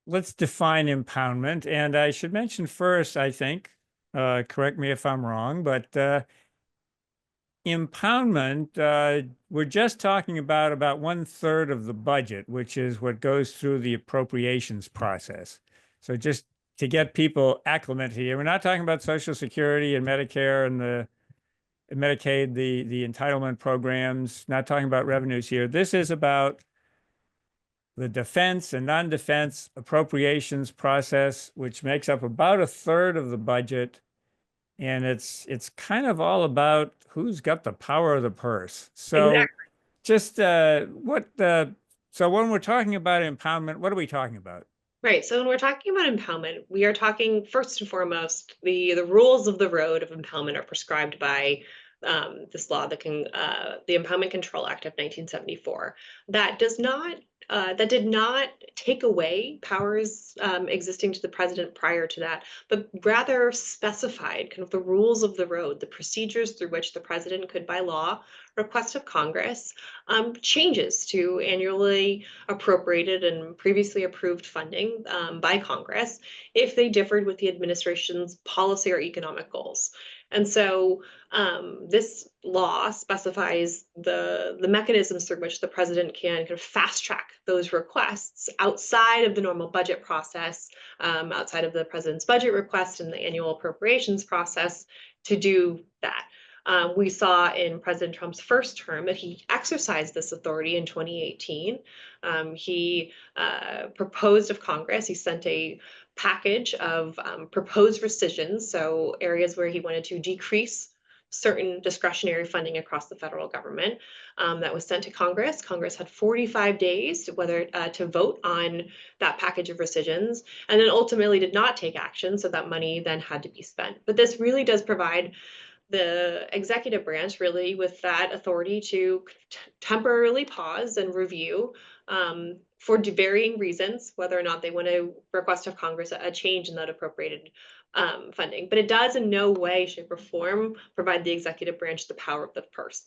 let's define impoundment. And I should mention first, I think, correct me if I'm wrong, but impoundment, we're just talking about 1/3 of the budget, which is what goes through the appropriations process. So just to get people acclimated here, we're not talking about Social Security and Medicare and the Medicaid, the entitlement programs, not talking about revenues here. This is about the defense and non-defense appropriations process, which makes up about 1/3 of the budget. And it's kind of all about who's got the power of the purse. So Exactly. just so when we're talking about impoundment, what are we talking about? Right. So when we're talking about impoundment, we are talking first and foremost the rules of the road of impoundment are prescribed by this law, the Impoundment Control Act of 1974. That does not that did not take away powers existing to the president prior to that, but rather specified kind of the rules of the road, the procedures through which the president could, by law, request of Congress changes to annually appropriated and previously approved funding by Congress if they differed with the administration's policy or economic goals. And so this law specifies the mechanisms through which the president can kind of fast track those requests outside of the normal budget process, outside of the president's budget request and the annual appropriations process to do that. We saw in President Trump's first term that he exercised this authority in 2018. He proposed of Congress, he sent a package of proposed rescissions, so areas where he wanted to decrease certain discretionary funding across the federal government. That was sent to Congress. Congress had 45 days to vote on that package of rescissions, and then ultimately did not take action, so that money then had to be spent. But this really does provide the executive branch really with that authority to temporarily pause and review for varying reasons, whether or not they want to request of Congress a change in that appropriated funding. But it does in no way, shape, or form provide the executive branch the power of the purse. The